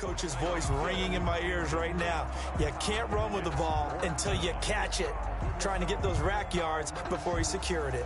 coach's voice ringing in my ears right now. You can't run with the ball until you catch it. Trying to get those rack yards before he secured it.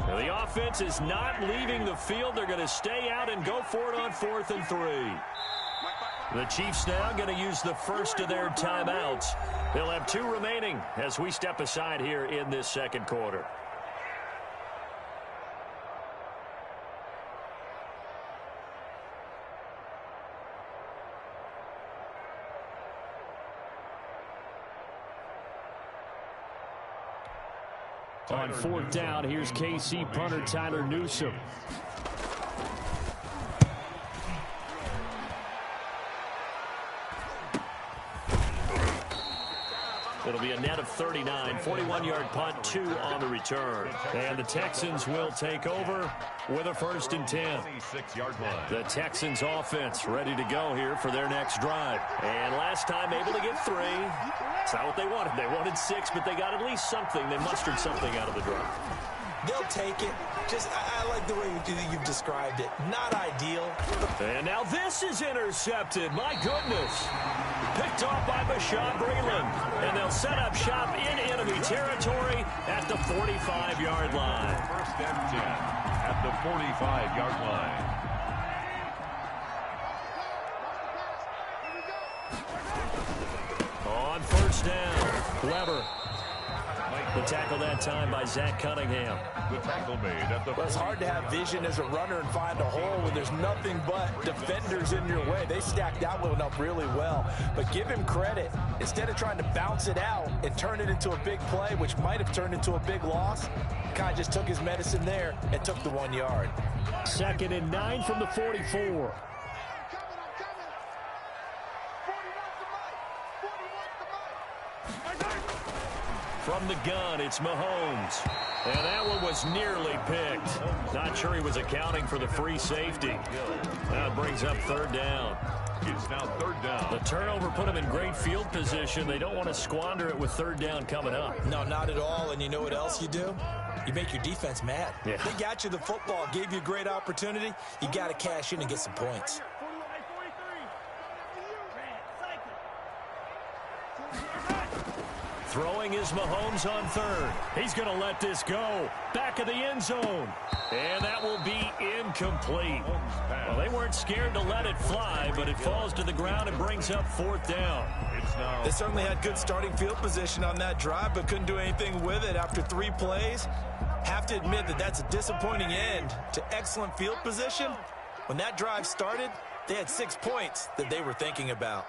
The offense is not leaving the field. They're going to stay out and go for it on 4th and 3. The Chiefs now going to use the first of their timeouts. They'll have 2 remaining as we step aside here in this second quarter. On 4th down, here's KC punter Tyler Newsome. It'll be a net of 39, 41-yard punt, 2 on the return. And the Texans will take over with a 1st and 10. The Texans offense ready to go here for their next drive. And last time able to get 3. It's not what they wanted. They wanted 6, but they got at least something. They mustered something out of the drive. They'll take it. Just, I like the way you've described it. Not ideal. And now this is intercepted. My goodness. Picked off by Bashaud Breeland. And they'll set up shop in enemy territory at the 45-yard line. 1st and 10 at the 45-yard line. On 1st down, Weber. The tackle that time by Zach Cunningham. The tackle made at the... Well, it's hard to have vision as a runner and find a hole when there's nothing but defenders in your way. They stacked that one up really well. But give him credit. Instead of trying to bounce it out and turn it into a big play, which might have turned into a big loss, kind of just took his medicine there and took the 1 yard. 2nd and 9 from the 44. From the gun, it's Mahomes. And that one was nearly picked. Not sure he was accounting for the free safety. That brings up 3rd down. It's now 3rd down. The turnover put them in great field position. They don't want to squander it with 3rd down coming up. No, not at all. And you know what else you do? You make your defense mad. Yeah. They got you the football, gave you a great opportunity. You got to cash in and get some points. Throwing is Mahomes on 3rd. He's going to let this go. Back of the end zone. And that will be incomplete. Well, they weren't scared to let it fly, but it falls to the ground and brings up 4th down. They certainly had good starting field position on that drive, but couldn't do anything with it after 3 plays. Have to admit that that's a disappointing end to excellent field position. When that drive started, they had 6 points that they were thinking about.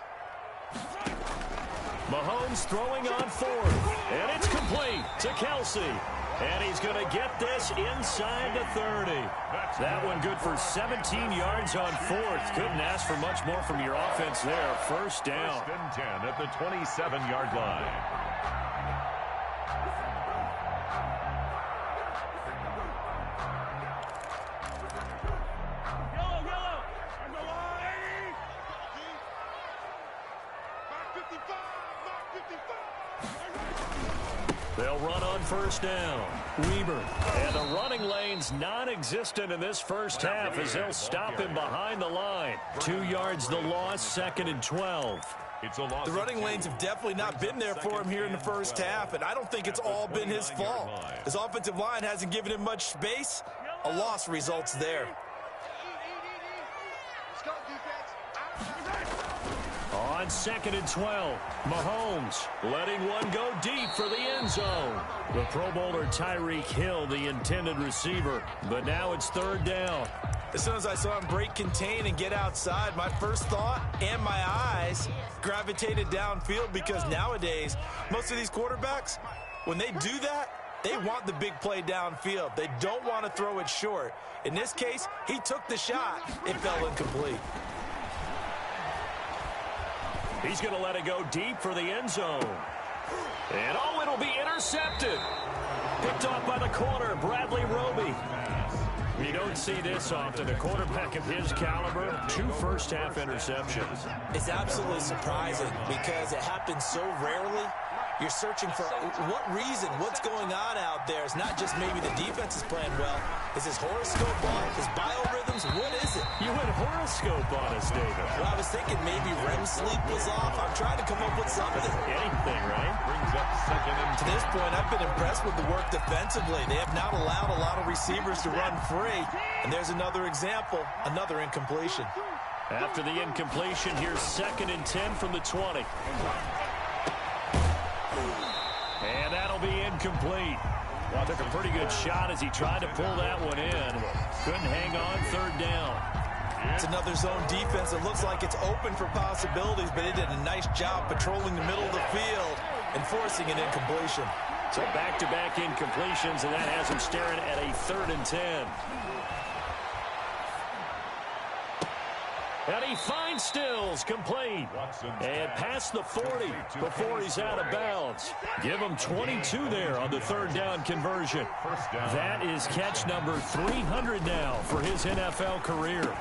Mahomes throwing on 4th, and it's complete to Kelsey. And he's going to get this inside the 30. That one good for 17 yards on 4th. Couldn't ask for much more from your offense there. 1st down. 1st and 10 at the 27-yard line. They'll run on 1st down. Weber. And the running lane's non-existent in this first half as they'll stop him behind the line. 2 yards the loss, 2nd and 12. The running lanes have definitely not been there for him here in the first half, and I don't think it's all been his fault. His offensive line hasn't given him much space. A loss results there. On on 2nd and 12. Mahomes letting one go deep for the end zone. The Pro Bowler Tyreek Hill, the intended receiver. But now it's 3rd down. As soon as I saw him break contain and get outside, my first thought and my eyes gravitated downfield, because nowadays, most of these quarterbacks, when they do that, they want the big play downfield. They don't want to throw it short. In this case, he took the shot. It fell incomplete. He's going to let it go deep for the end zone. And oh, it'll be intercepted. Picked off by the corner, Bradley Roby. You don't see this often. A quarterback of his caliber, 2 first-half interceptions. It's absolutely surprising because it happens so rarely. You're searching for what reason, what's going on out there. It's not just maybe the defense is playing well. Is his horoscope off? His biorhythms? What is it? You went horoscope on us, David. Well, I was thinking maybe REM sleep was off. I'm trying to come up with something. Anything, right? Brings up 2nd and 10. To this point, I've been impressed with the work defensively. They have not allowed a lot of receivers to run free. And there's another example, another incompletion. After the incompletion, here's 2nd and 10 from the 20. And that'll be incomplete. Well, took a pretty good shot as he tried to pull that one in. Couldn't hang on, 3rd down. It's another zone defense. It looks like it's open for possibilities, but it did a nice job patrolling the middle of the field and forcing an incompletion. So back-to-back incompletions, and that has him staring at a 3rd and 10. And he finds Stills, complete. And past the 40 before he's out of bounds. Give him 22 there on the 3rd down conversion. That is catch number 300 now for his NFL career.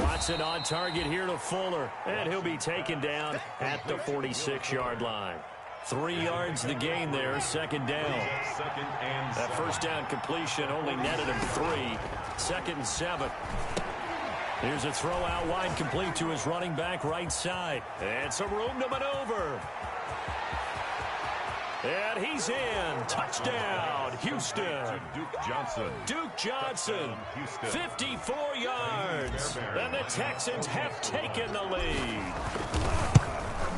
Watson on target here to Fuller, and he'll be taken down at the 46-yard line. 3 yards the gain there, 2nd down. That first down completion only netted him 3. 2nd and 7. Here's a throw out wide, complete to his running back right side. And some room to maneuver. And he's in. Touchdown, Houston. Duke Johnson, 54 yards. And the Texans have taken the lead.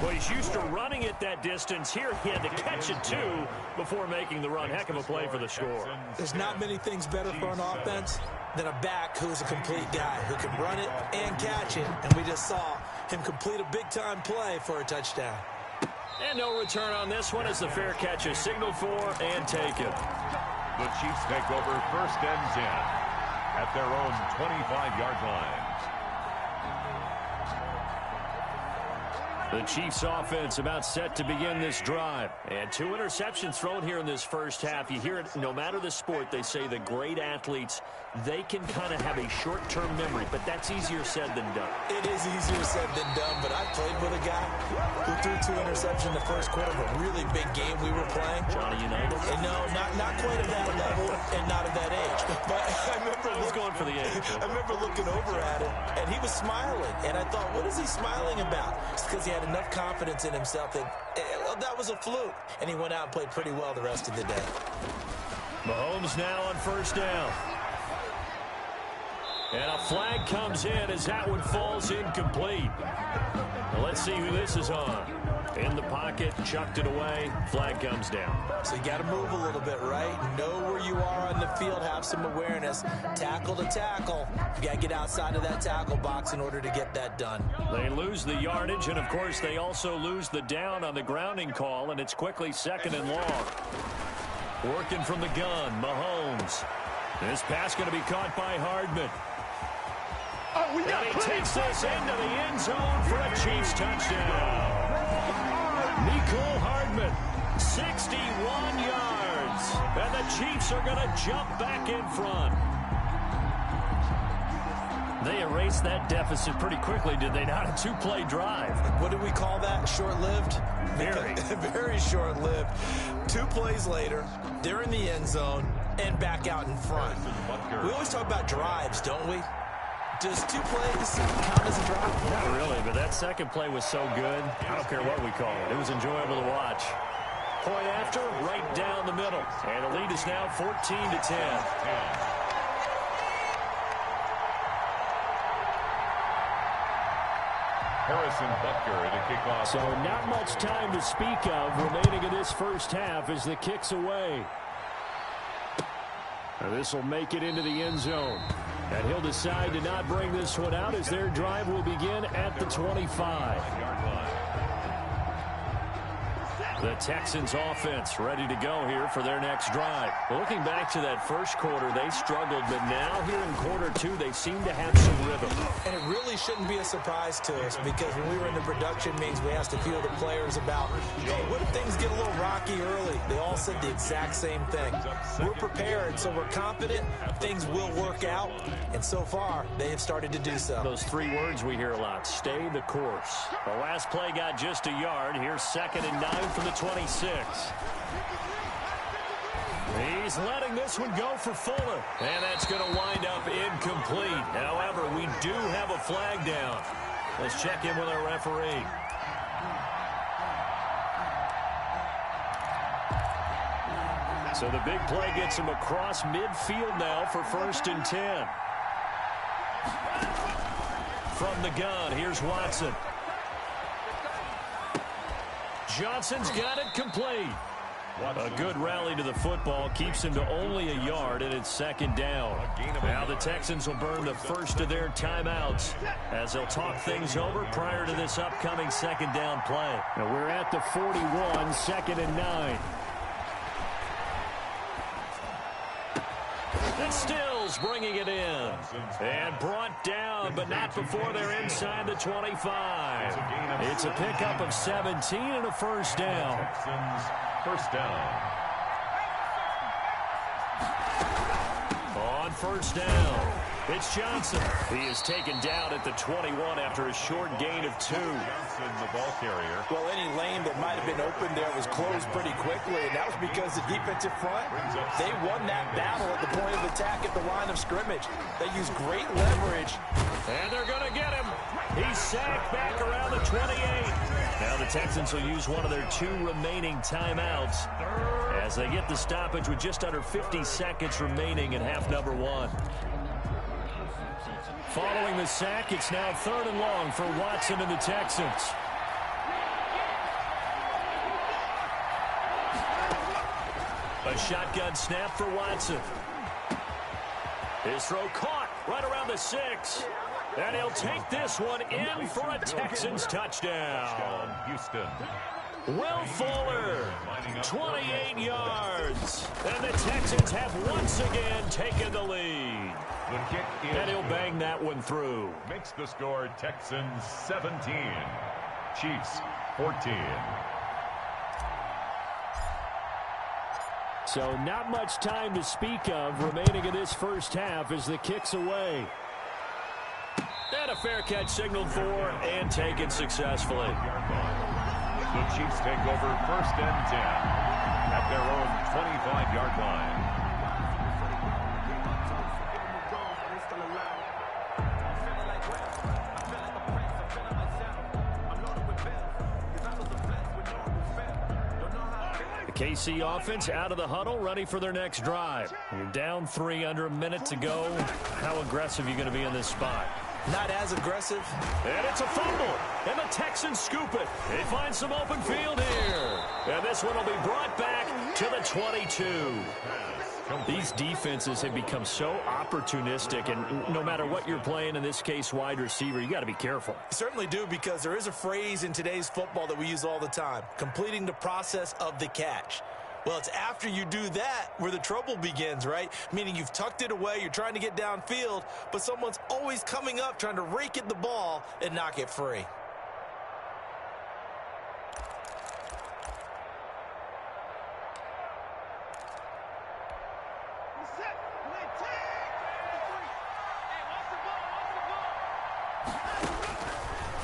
Well, he's used to running it that distance. Here he had to catch it, too, before making the run. Heck of a play for the score. There's not many things better for an offense than a back who is a complete guy who can run it and catch it. And we just saw him complete a big-time play for a touchdown. And no return on this one as the fair catch is signaled for and taken. The Chiefs take over 1st and 10 at their own 25-yard line. The Chiefs offense about set to begin this drive. And 2 interceptions thrown here in this first half. You hear it, no matter the sport, they say the great athletes, they can kind of have a short-term memory, but that's easier said than done. It is easier said than done, but I played with a guy who threw 2 interceptions in the first quarter of a really big game we were playing. Johnny Unitas? And no, not quite at that level and not at that age. But I remember going for the age. I remember looking over at him, and he was smiling. And I thought, what is he smiling about? It's because he had enough confidence in himself that that was a fluke. And he went out and played pretty well the rest of the day. Mahomes now on 1st down. And a flag comes in as that one falls incomplete. Now let's see who this is on. In the pocket, chucked it away, flag comes down. So you got to move a little bit, right? Know where you are on the field, have some awareness. Tackle to tackle. You got to get outside of that tackle box in order to get that done. They lose the yardage, and of course they also lose the down on the grounding call, and it's quickly 2nd and long. Working from the gun, Mahomes. This pass going to be caught by Hardman. And he takes this into the end zone for a Chiefs touchdown. Nicole Hardman, 61 yards. And the Chiefs are going to jump back in front. They erased that deficit pretty quickly, did they not? A 2-play drive. What do we call that? Short-lived? Very. Very short-lived. 2 plays later, they're in the end zone and back out in front. We always talk about drives, don't we? Does 2 plays count as a drive? Not really, but that second play was so good. I don't care what we call it. It was enjoyable to watch. Point after, right down the middle. And the lead is now 14-10. Harrison Butker to kick off. So not much time to speak of remaining in this first half as the kick's away. This will make it into the end zone. And he'll decide to not bring this one out as their drive will begin at the 25-yard line. The Texans offense ready to go here for their next drive. Looking back to that first quarter, they struggled, but now here in quarter two, they seem to have some rhythm. And it really shouldn't be a surprise to us because when we were in the production meetings, we asked a few of the players about, hey, what if things get a little rocky early? They all said the exact same thing. We're prepared, so we're confident things will work out. And so far, they have started to do so. Those three words we hear a lot, stay the course. The last play got just a yard. Here's 2nd and 9 from the 26. He's letting this one go for Fuller. And that's going to wind up incomplete. However, we do have a flag down. Let's check in with our referee. So the big play gets him across midfield now for 1st and 10. From the gun, here's Watson. Johnson's got it complete. A good rally to the football keeps him to only a yard, and it's 2nd down. Now the Texans will burn the first of their timeouts as they'll talk things over prior to this upcoming 2nd down play. Now we're at the 41, 2nd and 9. And Stills bringing it in. And brought down, but not before they're inside the 25. It's a pickup of 17 and a 1st down. Texans, 1st down. On 1st down, it's Johnson. He is taken down at the 21 after a short gain of 2. Johnson, the ball carrier. Well, any lane that might have been open there was closed pretty quickly, and that was because the defensive front, they won that battle at the point of attack at the line of scrimmage. They used great leverage. And they're going to get him. He's sacked back around the 28. Now the Texans will use one of their 2 remaining timeouts as they get the stoppage with just under 50 seconds remaining in half number 1. Following the sack, it's now 3rd and long for Watson and the Texans. A shotgun snap for Watson. His throw caught right around the 6. And he'll take this one in for a Texans touchdown. Houston. Will Fuller, 28 yards. And the Texans have once again taken the lead. The kick is and he'll bang that one through. Makes the score Texans 17. Chiefs 14. So not much time to speak of remaining in this first half as the kick's away. And a fair catch signaled for and taken successfully. The Chiefs take over 1st and 10 at their own 25-yard line. The KC offense out of the huddle, ready for their next drive. You're down 3 under a minute to go. How aggressive are you going to be in this spot? Not as aggressive. And it's a fumble. And the Texans scoop it. They find some open field here. And this one will be brought back to the 22. These defenses have become so opportunistic, and no matter what you're playing, in this case wide receiver, you got to be careful. You certainly do, because there is a phrase in today's football that we use all the time, completing the process of the catch. Well, it's after you do that where the trouble begins, right? Meaning you've tucked it away, you're trying to get downfield, but someone's always coming up trying to rake at the ball and knock it free.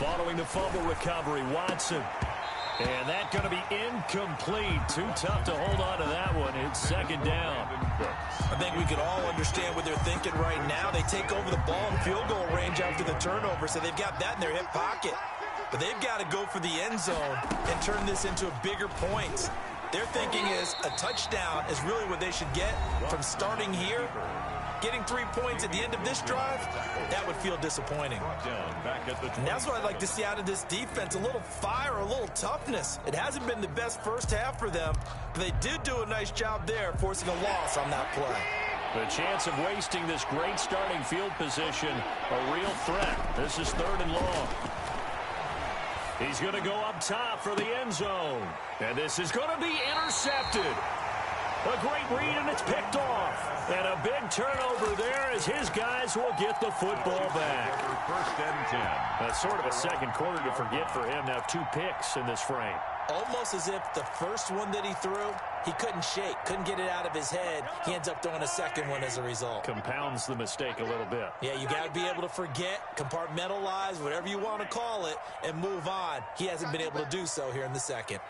Following the fumble recovery, Watson. And that's going to be incomplete. Too tough to hold on to that one. It's 2nd down. I think we could all understand what they're thinking right now. They take over the ball in field goal range after the turnover, so they've got that in their hip pocket. But they've got to go for the end zone and turn this into bigger points. Their thinking is a touchdown is really what they should get from starting here Getting 3 points at the end of this drive, that would feel disappointing. And that's what I'd like to see out of this defense, a little fire, a little toughness. It hasn't been the best first half for them, but they did do a nice job there, forcing a loss on that play. The chance of wasting this great starting field position, a real threat. This is 3rd and long. He's going to go up top for the end zone. And this is going to be intercepted. A great read, and it's picked off. And a big turnover there as his guys will get the football back. 1st and 10. That's sort of a second quarter to forget for him. Now 2 picks in this frame. Almost as if the first one that he threw, he couldn't shake, couldn't get it out of his head. He ends up throwing a second one as a result. Compounds the mistake a little bit. Yeah, you got to be able to forget, compartmentalize, whatever you want to call it, and move on. He hasn't been able to do so here in the second.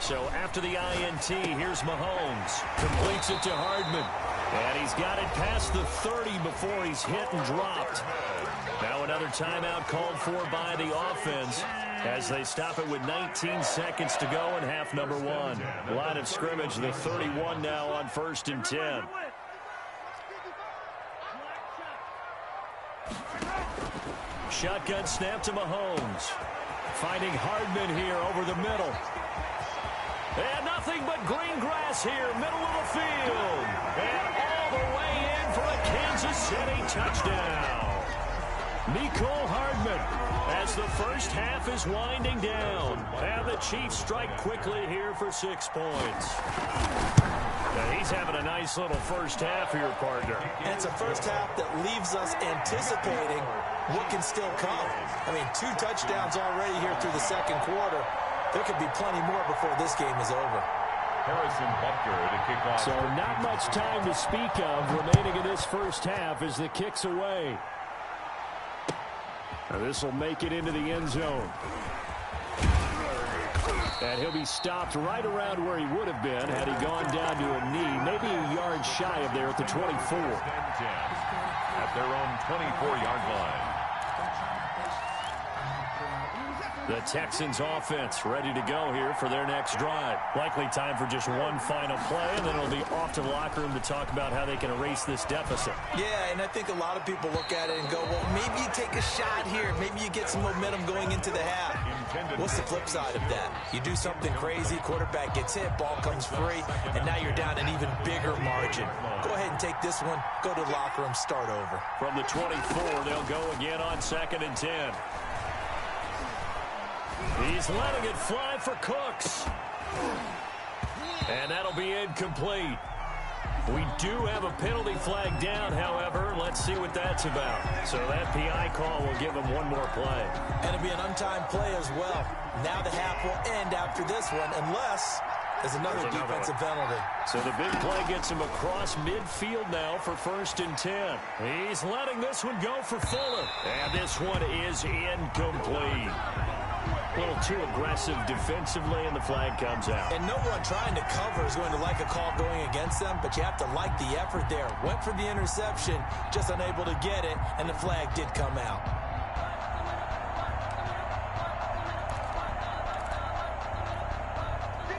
So after the INT, here's Mahomes. Completes it to Hardman. And he's got it past the 30 before he's hit and dropped. Now another timeout called for by the offense as they stop it with 19 seconds to go in half number 1. Line of scrimmage, the 31 now on 1st and 10. Shotgun snap to Mahomes. Finding Hardman here over the middle. And nothing but green grass here, middle of the field. And all the way in for a Kansas City touchdown. Mecole Hardman as the first half is winding down. And the Chiefs strike quickly here for 6 points. Now he's having a nice little first half here, partner. And it's a first half that leaves us anticipating what can still come. I mean, 2 touchdowns already here through the second quarter. There could be plenty more before this game is over. Harrison Butker to kick off. So not much time to speak of remaining in this first half as the kick's away. Now this will make it into the end zone. And he'll be stopped right around where he would have been had he gone down to a knee, maybe a yard shy of there at the 24. At their own 24-yard line. The Texans offense ready to go here for their next drive. Likely time for just one final play, and then it'll be off to the locker room to talk about how they can erase this deficit. Yeah, and I think a lot of people look at it and go, well, maybe you take a shot here. Maybe you get some momentum going into the half. What's the flip side of that? You do something crazy, quarterback gets hit, ball comes free, and now you're down an even bigger margin. Go ahead and take this one, go to the locker room, start over. From the 24, they'll go again on 2nd and 10. He's letting it fly for Cooks. And that'll be incomplete. We do have a penalty flag down, however. Let's see what that's about. So that PI call will give him one more play. And it'll be an untimed play as well. Now the half will end after this one, unless there's another defensive penalty. So the big play gets him across midfield now for 1st and 10. He's letting this one go for Fuller. And this one is incomplete. A little too aggressive defensively, and the flag comes out. And no one trying to cover is going to like a call going against them, but you have to like the effort there. Went for the interception, just unable to get it, and the flag did come out.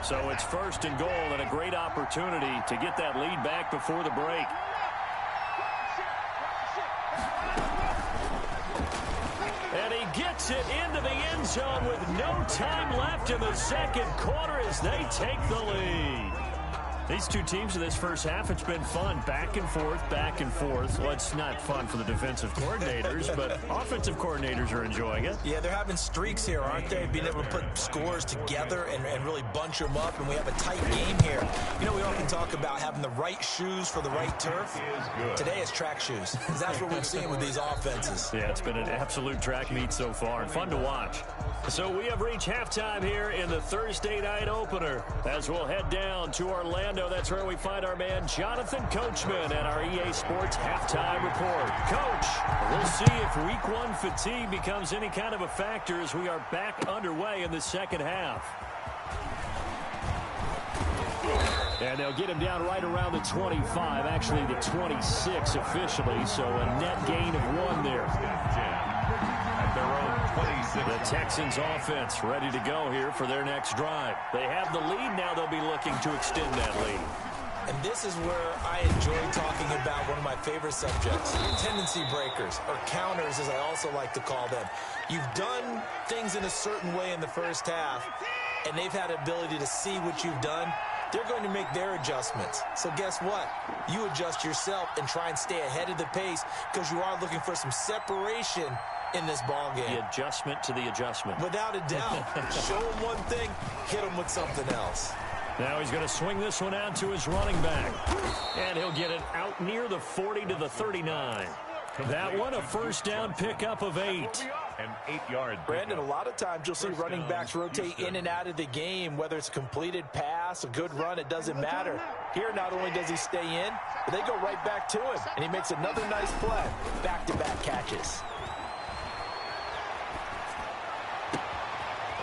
So it's 1st and goal, and a great opportunity to get that lead back before the break. And he gets it into the end zone with no time left in the second quarter as they take the lead. These two teams in this first half, it's been fun. Back and forth, back and forth. Well, it's not fun for the defensive coordinators, but offensive coordinators are enjoying it. Yeah, they're having streaks here, aren't they? Being able to put scores together and really bunch them up, and we have a tight game here. You know, we often talk about having the right shoes for the right turf. Today it's track shoes. That's what we've seen with these offenses. Yeah, it's been an absolute track meet so far, and fun to watch. So we have reached halftime here in the Thursday night opener as we'll head down to Orlando. That's where we find our man Jonathan Coachman and our EA Sports halftime report. Coach, we'll see if week 1 fatigue becomes any kind of a factor as we are back underway in the second half. And they'll get him down right around the 25, actually the 26 officially, so a net gain of 1 there. At their own 26. The Texans offense ready to go here for their next drive. They have the lead, now they'll be looking to extend that lead. And this is where I enjoy talking about one of my favorite subjects, tendency breakers, or counters as I also like to call them. You've done things in a certain way in the first half, and they've had the ability to see what you've done. They're going to make their adjustments. So guess what? You adjust yourself and try and stay ahead of the pace because you are looking for some separation in this ball game. The adjustment to the adjustment. Without a doubt. Show him one thing, hit him with something else. Now he's going to swing this one out to his running back. And he'll get it out near the 40 to the 39. That one, a first down pickup of 8. An 8-yard. Brandon, a lot of times you'll see running backs rotate in and out of the game, whether it's a completed pass, a good run, it doesn't matter. Here, not only does he stay in, but they go right back to him, and he makes another nice play. Back-to-back catches.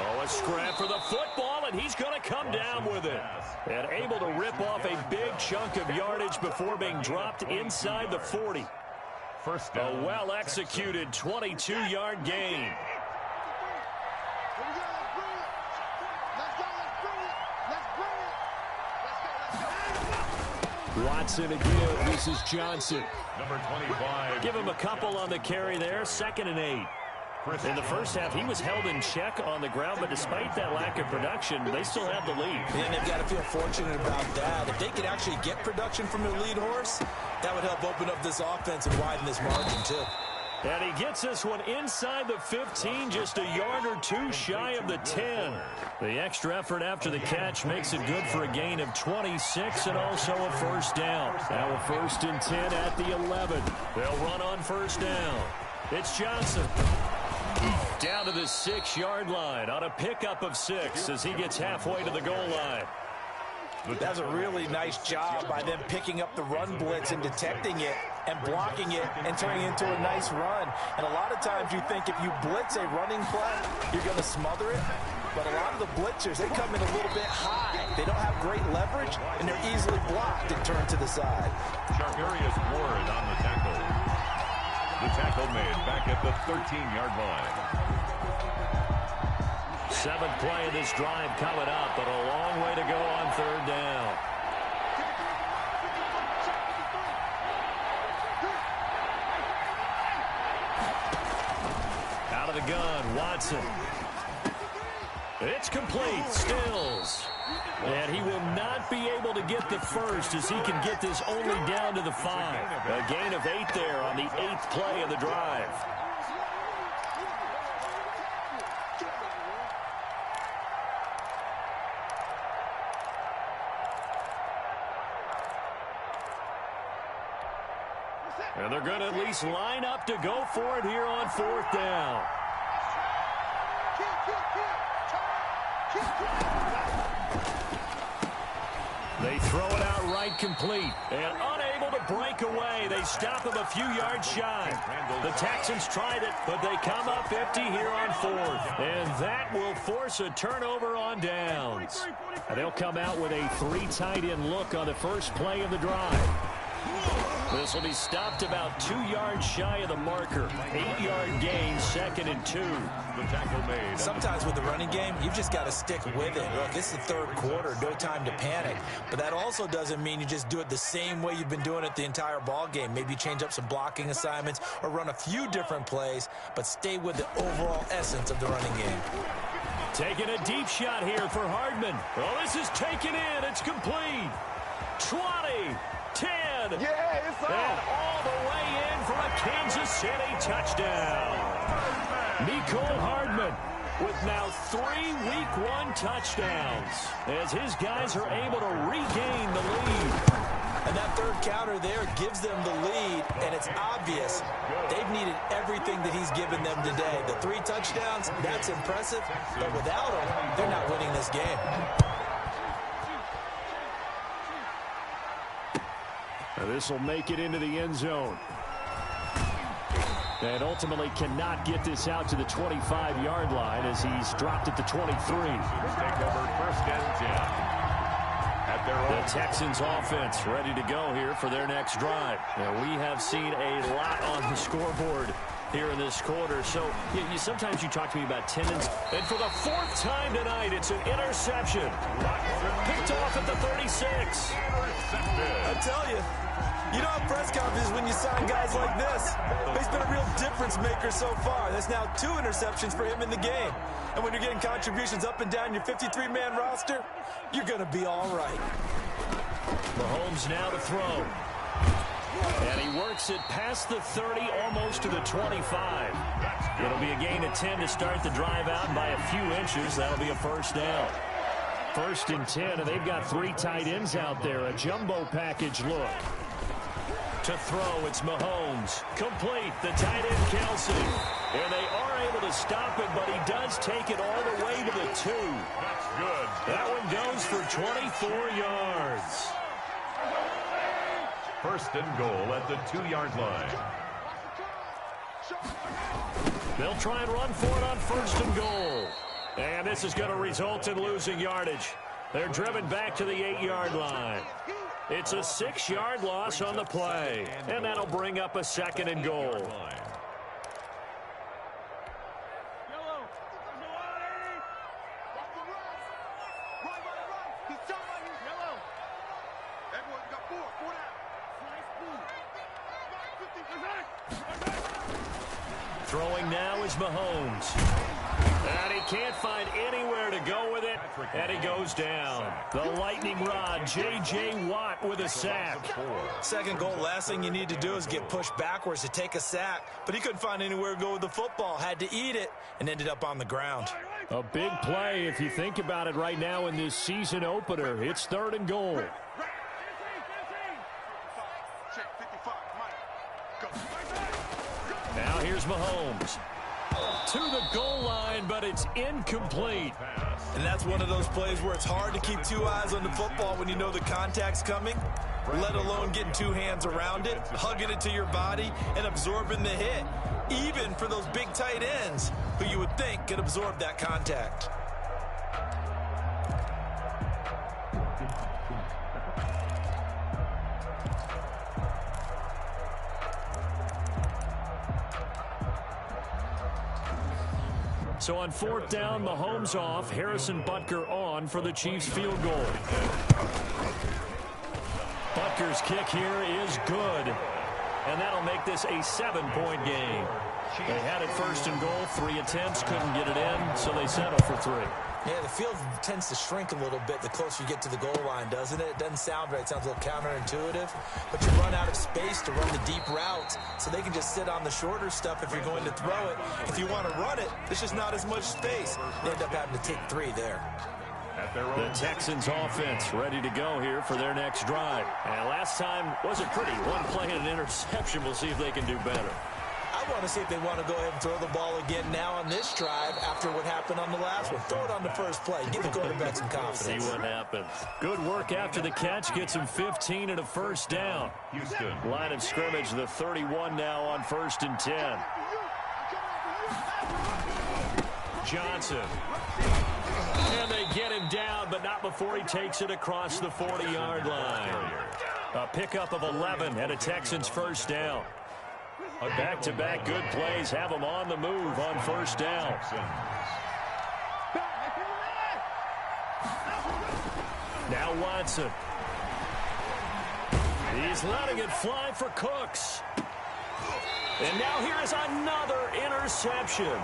Oh, a scrap for the football, and he's going to come down with it. And able to rip off a big chunk of yardage before being dropped inside the 40. First down. A well-executed 22-yard gain. Watson again. This is Johnson. Number 25. Give him a couple on the carry there. 2nd and 8. In the first half, he was held in check on the ground, but despite that lack of production, they still have the lead. And they've got to feel fortunate about that. If they could actually get production from their lead horse, that would help open up this offense and widen this margin, too. And he gets this one inside the 15, just a yard or two shy of the 10. The extra effort after the catch makes it good for a gain of 26 and also a first down. Now a 1st and 10 at the 11. They'll run on first down. It's Johnson. Down to the 6-yard line on a pickup of 6 as he gets halfway to the goal line. That's a really nice job by them picking up the run blitz and detecting it and blocking it and turning it into a nice run. And a lot of times you think if you blitz a running play, you're going to smother it. But a lot of the blitzers, they come in a little bit high. They don't have great leverage, and they're easily blocked and turned to the side. Chargarius Ward on the tackle. The tackle made back at the 13-yard line. 7th play of this drive coming up, but a long way to go on 3rd down. Out of the gun, Watson. It's complete, Stills. And he will not be able to get the first as he can get this only down to the 5. A gain of 8 there on the 8th play of the drive. And they're going to at least line up to go for it here on 4th down. They throw it out right complete. And unable to break away. They stop him a few yards shy. The Texans tried it, but they come up empty here on 4th. And that will force a turnover on downs. And they'll come out with a 3 tight end look on the first play of the drive. This will be stopped about 2 yards shy of the marker. 8-yard gain, 2nd and 2. The tackle made. Sometimes with the running game, you've just got to stick with it. Look, this is the 3rd quarter, no time to panic. But that also doesn't mean you just do it the same way you've been doing it the entire ball game. Maybe change up some blocking assignments or run a few different plays, but stay with the overall essence of the running game. Taking a deep shot here for Hardman. Oh, this is taken in. It's complete. 20. 10. Yeah, it's on. And all the way in for a Kansas City touchdown. Nicole Hardman with now 3 Week 1 touchdowns as his guys are able to regain the lead. And that 3rd counter there gives them the lead, and it's obvious they've needed everything that he's given them today. The 3 touchdowns, that's impressive, but without him, they're not winning this game. This will make it into the end zone. And ultimately cannot get this out to the 25-yard line as he's dropped at the 23. Take over 1st and 10. At their own. The Texans offense ready to go here for their next drive. Now we have seen a lot on the scoreboard here in this quarter. So sometimes you talk to me about tendons. And for the 4th time tonight, it's an interception. Picked off at the 36. I tell you, you don't have press conferences when you sign guys like this. He's been a real difference maker so far. That's now 2 interceptions for him in the game. And when you're getting contributions up and down your 53-man roster, you're going to be all right. Mahomes now to throw. And he works it past the 30, almost to the 25. It'll be a gain of 10 to start the drive out, and by a few inches, that'll be a first down. 1st and 10, and they've got 3 tight ends out there. A jumbo package look. To throw, it's Mahomes. Complete, the tight end Kelsey. And they are able to stop it, but he does take it all the way to the 2. That's good. That one goes for 24 yards. 1st and goal at the 2-yard line. They'll try and run for it on 1st and goal. And this is going to result in losing yardage. They're driven back to the 8-yard line. It's a 6-yard loss on the play. And that'll bring up a 2nd and goal. Throwing now is Mahomes. And he can't find anywhere to go with it. And he goes down. The lightning rod, J.J. Watt with a sack. 2nd goal, last thing you need to do is get pushed backwards to take a sack. But he couldn't find anywhere to go with the football. Had to eat it and ended up on the ground. A big play if you think about it right now in this season opener. It's 3rd and goal. Now here's Mahomes. To the goal line, but it's incomplete. And that's one of those plays where it's hard to keep 2 eyes on the football when you know the contact's coming, let alone getting 2 hands around it, hugging it to your body, and absorbing the hit, even for those big tight ends who you would think could absorb that contact. So on 4th down, Mahomes off, Harrison Butker on for the Chiefs field goal. Butker's kick here is good. And that'll make this a 7-point game. They had it 1st and goal, 3 attempts, couldn't get it in, so they settle for 3. Yeah, the field tends to shrink a little bit the closer you get to the goal line, doesn't it? It doesn't sound right. It sounds a little counterintuitive. But you run out of space to run the deep routes, so they can just sit on the shorter stuff if you're going to throw it. If you want to run it, there's just not as much space. They end up having to take 3 there. The Texans offense ready to go here for their next drive. And last time wasn't pretty. 1 play and an interception. We'll see if they can do better. I want to see if they want to go ahead and throw the ball again now on this drive after what happened on the last one. Throw it on the first play. Give the quarterback some confidence. See what happens. Good work after the catch. Gets him 15 and a first down. Houston. Line of scrimmage, the 31 now on 1st and 10. Johnson. And they get him down, but not before he takes it across the 40-yard line. A pickup of 11 and a Texans first down. Back-to-back good plays have them on the move on 1st down. Now Watson. He's letting it fly for Cooks. And now here is another interception.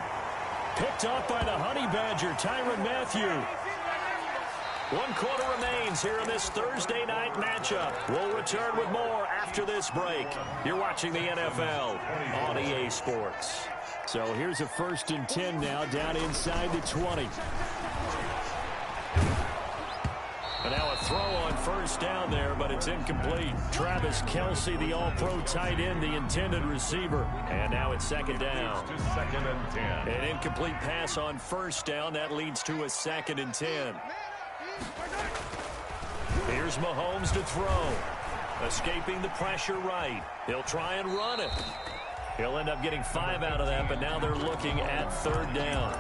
Picked up by the Honey Badger, Tyrann Mathieu. 1 quarter remains here in this Thursday night matchup. We'll return with more after this break. You're watching the NFL on EA Sports. So here's a 1st and 10 now down inside the 20. And now a throw on 1st down there, but it's incomplete. Travis Kelce, the all-pro tight end, the intended receiver. And now it's 2nd down. 2nd and 10. An incomplete pass on 1st down. That leads to a 2nd and 10. Here's Mahomes to throw. Escaping the pressure right. He'll try and run it. He'll end up getting 5 out of that, but now they're looking at 3rd down.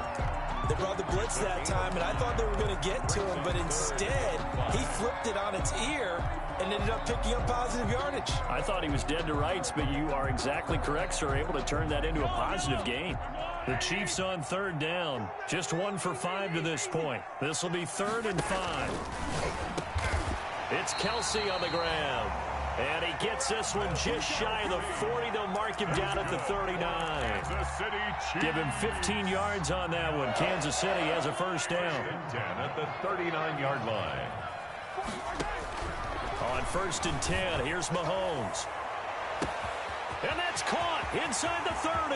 They brought the blitz that time, and I thought they were going to get to him, but instead, he flipped it on its ear and ended up picking up positive yardage. I thought he was dead to rights, but you are exactly correct, sir. Able to turn that into a positive gain. The Chiefs on third down. Just 1 for 5 to this point. This will be 3rd and 5. It's Kelsey on the ground. And he gets this one just shy of the 40. They'll mark him down at the 39. Give him 15 yards on that one. Kansas City has a first down. 10 at the 39-yard line. On 1st and 10, here's Mahomes. And that's caught inside the 30.